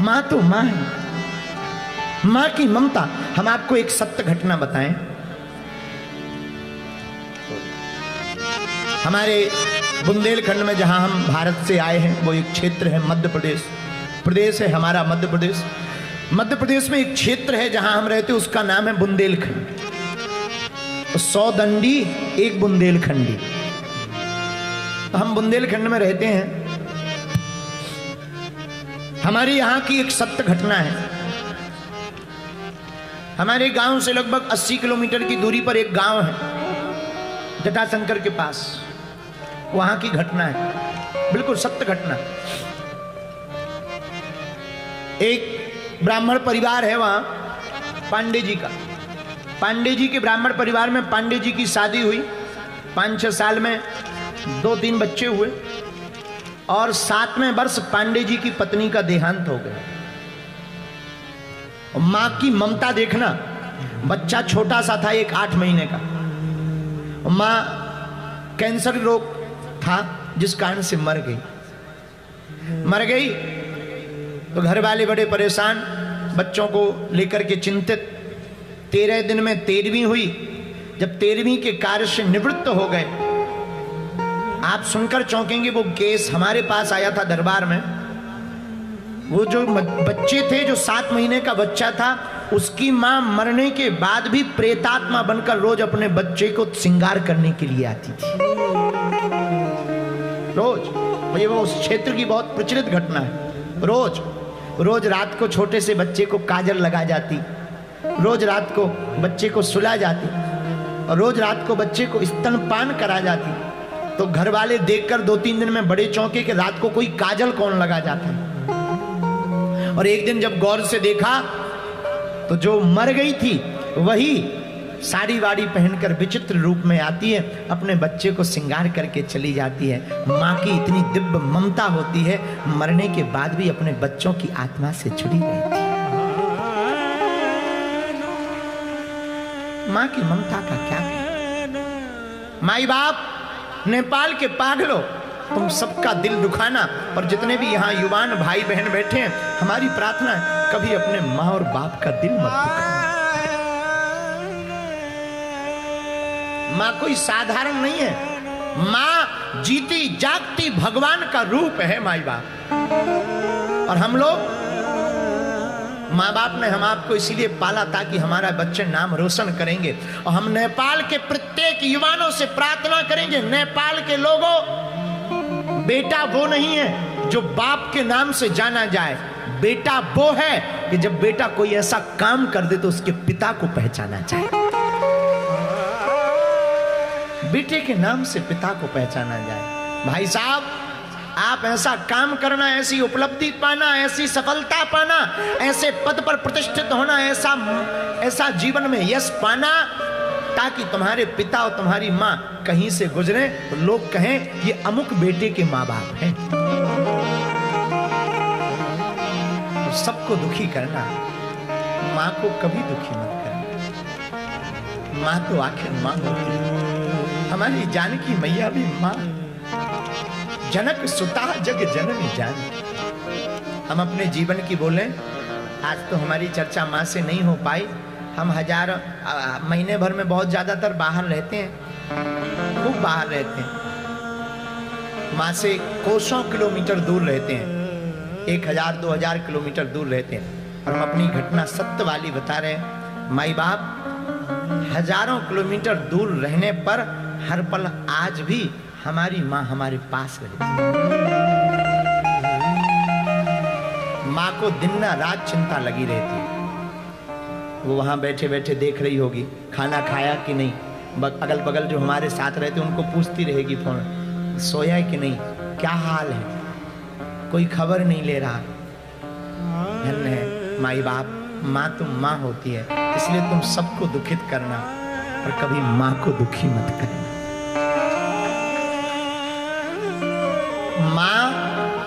माँ तो माँ है, माँ की ममता। हम आपको एक सत्य घटना बताएं। हमारे बुंदेलखंड में जहां हम भारत से आए हैं वो एक क्षेत्र है मध्य प्रदेश, प्रदेश है हमारा मध्य प्रदेश। मध्य प्रदेश में एक क्षेत्र है जहां हम रहते, उसका नाम है बुंदेलखंड। 100 दंडी एक बुंदेलखंडी। तो हम बुंदेलखंड में रहते हैं। हमारे यहाँ की एक सत्य घटना है। हमारे गांव से लगभग 80 किलोमीटर की दूरी पर एक गांव है, जटाशंकर के पास। वहां की घटना है, बिल्कुल सत्य घटना। एक ब्राह्मण परिवार है वहां, पांडे जी का। पांडे जी के ब्राह्मण परिवार में पांडे जी की शादी हुई। 5-6 साल में 2-3 बच्चे हुए और 7वें वर्ष पांडे जी की पत्नी का देहांत हो गया। मां की ममता देखना। बच्चा छोटा सा था, 8 महीने का। मां कैंसर रोग था जिस कारण से मर गई। तो घर वाले बड़े परेशान, बच्चों को लेकर के चिंतित। 13 दिन में 13वीं हुई। जब 13वीं के कार्य से निवृत्त हो गए, आप सुनकर चौंकेंगे, वो केस हमारे पास आया था दरबार में। वो जो बच्चे थे, जो 7 महीने का बच्चा था, उसकी मां मरने के बाद भी प्रेतात्मा बनकर रोज अपने बच्चे को श्रृंगार करने के लिए आती थी। रोज। ये वो उस क्षेत्र की बहुत प्रचलित घटना है। रोज रात को छोटे से बच्चे को काजल लगा जाती, रोज रात को बच्चे को सुला जाती और रोज रात को बच्चे को स्तनपान करा जाती। तो घर वाले देखकर 2-3 दिन में बड़े चौंके कि रात को कोई काजल कौन लगा जाता है। और एक दिन जब गौर से देखा तो जो मर गई थी वही साड़ी वाड़ी पहनकर विचित्र रूप में आती है, अपने बच्चे को श्रृंगार करके चली जाती है। माँ की इतनी दिव्य ममता होती है, मरने के बाद भी अपने बच्चों की आत्मा से जुड़ी रहती है। माँ की ममता का क्या है। माई बाप, नेपाल के पागलों, तुम सबका दिल दुखाना। और जितने भी यहाँ युवान भाई बहन बैठे हैं, हमारी प्रार्थना है कभी अपने माँ और बाप का दिल मत दुखाना। माँ कोई साधारण नहीं है। माँ जीती जागती भगवान का रूप है माई बाप। और हम लोग, माँ बाप ने हम आपको इसीलिए पाला ताकि हमारा बच्चे नाम रोशन करेंगे। और हम नेपाल के प्रत्येक युवानों से प्रार्थना करेंगे, नेपाल के लोगों, बेटा वो नहीं है जो बाप के नाम से जाना जाए। बेटा वो है कि जब बेटा कोई ऐसा काम कर दे तो उसके पिता को पहचाना जाए। बेटे के नाम से पिता को पहचाना जाए। भाई साहब, आप ऐसा काम करना, ऐसी उपलब्धि पाना, ऐसी सफलता पाना, ऐसे पद पर प्रतिष्ठित होना, ऐसा जीवन में यश पाना, ताकि तुम्हारे पिता और तुम्हारी माँ कहीं से गुजरे तो लोग कहें ये अमुक बेटे के माँ बाप हैं। तो सबको दुखी करना, माँ को कभी दुखी मत करना। माँ तो आखिर माँ होती है। हमारी जानकी मैया भी माँ। जनक सुता जग जननी जानी। हम अपने जीवन की बोलें, आज तो हमारी चर्चा माँ से नहीं हो पाई। हम महीने भर में बहुत ज्यादातर बाहर रहते हैं, खूब बाहर रहते हैं। माँ से कोसों किलोमीटर दूर रहते हैं, 1000-2000 किलोमीटर दूर रहते हैं। और हम अपनी घटना सत्य वाली बता रहे हैं। माई बाप हजारों किलोमीटर दूर रहने पर हर पल आज भी हमारी माँ हमारे पास रहती है। माँ को दिन ना रात चिंता लगी रहती है। वो वहां बैठे बैठे देख रही होगी खाना खाया कि नहीं। अगल बगल जो हमारे साथ रहते उनको पूछती रहेगी फोन, सोया कि नहीं, क्या हाल है, कोई खबर नहीं ले रहा। धन्य है माई बाप। माँ तो माँ होती है, इसलिए तुम सबको दुखित करना और कभी माँ को दुखी मत करना। माँ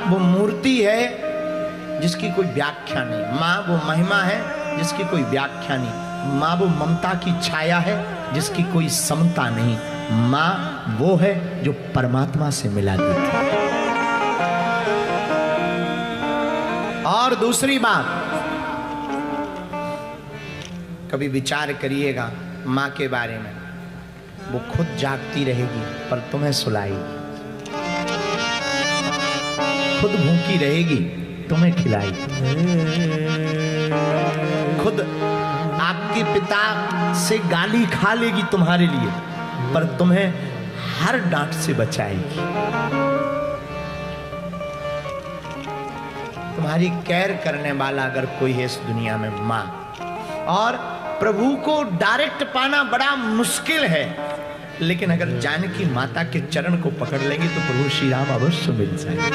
वो मूर्ति है जिसकी कोई व्याख्या नहीं। माँ वो महिमा है जिसकी कोई व्याख्या नहीं। माँ वो ममता की छाया है जिसकी कोई समता नहीं। माँ वो है जो परमात्मा से मिला देती है। और दूसरी बात, कभी विचार करिएगा माँ के बारे में, वो खुद जागती रहेगी पर तुम्हें सुलाएगी, खुद भूखी रहेगी तुम्हें खिलाएगी, खुद आपके पिता से गाली खा लेगी तुम्हारे लिए पर तुम्हें हर डांट से बचाएगी, तुम्हारी केयर करने वाला अगर कोई है इस दुनिया में माँ। और प्रभु को डायरेक्ट पाना बड़ा मुश्किल है, लेकिन अगर जानकी माता के चरण को पकड़ लेंगे तो प्रभु श्री राम अवश्य मिल जाएंगे।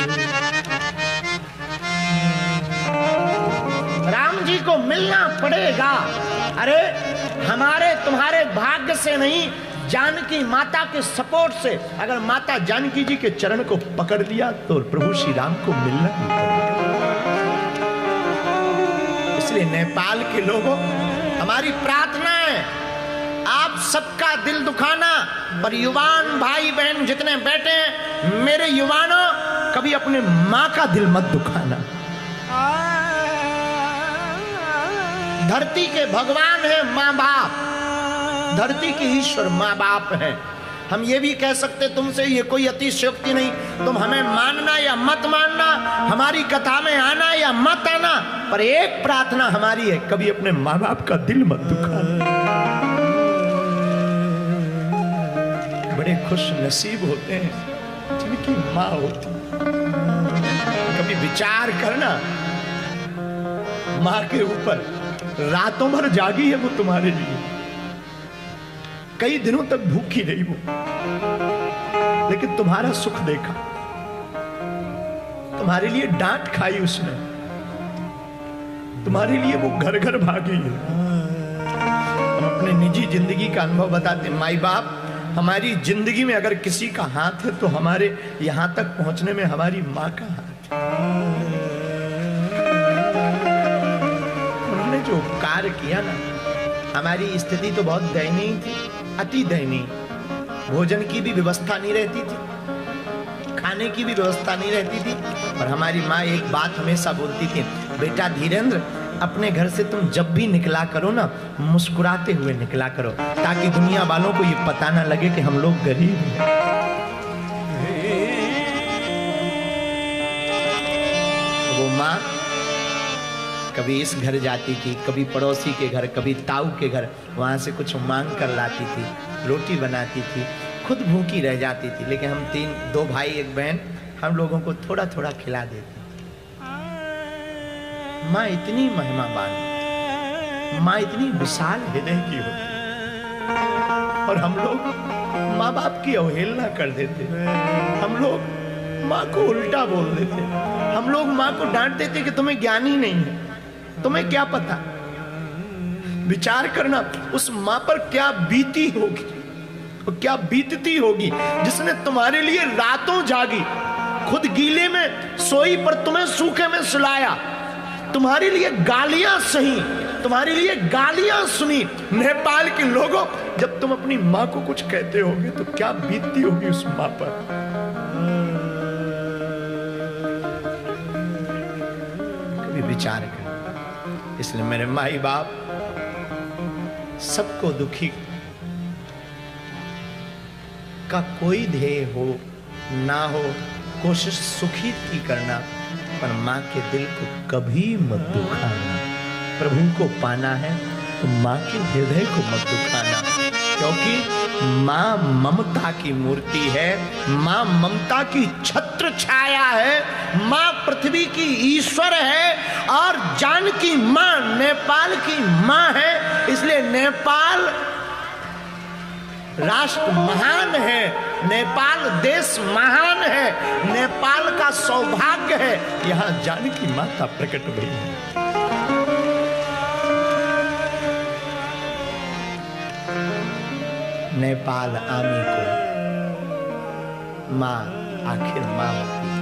राम जी को मिलना पड़ेगा। अरे हमारे तुम्हारे भाग्य से नहीं, जानकी माता के सपोर्ट से अगर माता जानकी जी के चरण को पकड़ लिया तो प्रभु श्री राम को मिलना ही पड़ेगा। इसलिए नेपाल के लोगों, हमारी प्रार्थना है आप सबका दिल दुखाना, पर युवान भाई बहन जितने बैठे हैं, मेरे युवानों, कभी अपने माँ का दिल मत दुखाना। धरती के भगवान है माँ बाप, धरती के ईश्वर माँ बाप है। हम ये भी कह सकते तुमसे, ये कोई अतिशयोक्ति नहीं, तुम हमें मानना या मत मानना, हमारी कथा में आना या मत आना, पर एक प्रार्थना हमारी है, कभी अपने माँ बाप का दिल मत दुखाना। बड़े खुश नसीब होते हैं जिनकी माँ होती। कभी विचार करना, माँ के ऊपर रातों भर जागी है वो तुम्हारे लिए, कई दिनों तक भूखी रही वो, लेकिन तुम्हारा सुख देखा, तुम्हारे लिए डांट खाई उसने, तुम्हारे लिए वो घर घर भागी है। हम अपने निजी जिंदगी का अनुभव बताते, माई बाप, हमारी जिंदगी में अगर किसी का हाथ है तो हमारे यहां तक पहुंचने में हमारी माँ का हाथ है। उन्होंने जो कार्य किया ना, हमारी स्थिति तो बहुत दयनीय थी, अति दयनीय। भोजन की भी व्यवस्था नहीं रहती थी, खाने की भी व्यवस्था नहीं रहती थी, और हमारी माँ एक बात हमेशा बोलती थी, बेटा धीरेन्द्र, अपने घर से तुम जब भी निकला करो ना, मुस्कुराते हुए निकला करो, ताकि दुनिया वालों को ये पता ना लगे कि हम लोग गरीब हैं। वो माँ कभी इस घर जाती थी, कभी पड़ोसी के घर, कभी ताऊ के घर, वहां से कुछ मांग कर लाती थी, रोटी बनाती थी, खुद भूखी रह जाती थी, लेकिन हम दो भाई एक बहन, हम लोगों को थोड़ा थोड़ा खिला देती। माँ इतनी महिमावान, माँ इतनी विशाल हृदय की होती, और हम लोग माँ बाप की अवहेलना कर देते, हम लोग माँ को उल्टा बोल देते, हम लोग माँ को डांट देते कि तुम्हें ज्ञान ही नहीं है, तुम्हें क्या पता। विचार करना उस माँ पर क्या बीती होगी, क्या बीतती होगी, जिसने तुम्हारे लिए रातों जागी, खुद गीले में सोई पर तुम्हें सूखे में सुलाया, तुम्हारे लिए गालियां सही, तुम्हारे लिए गालियां सुनी। नेपाल के लोगों, जब तुम अपनी माँ को कुछ कहते होगे तो क्या बीतती होगी उस माँ पर। कभी विचार कर। इसलिए मेरे माई बाप, सबको दुखी का कोई ध्येय हो ना हो, कोशिश सुखी की करना, पर माँ के दिल को कभी मत दुखाना। प्रभु को पाना है तो माँ के हृदय को मत दुखाना, क्योंकि माँ ममता की मूर्ति है, माँ ममता की छत्र छाया है, माँ पृथ्वी की ईश्वर है, और जानकी माँ नेपाल की माँ है। इसलिए नेपाल राष्ट्र महान है, नेपाल देश महान है, नेपाल का सौभाग्य है, यहाँ जानकी माता प्रकट हुई है। नेपाल आमी को माँ आखिर माँ होती है।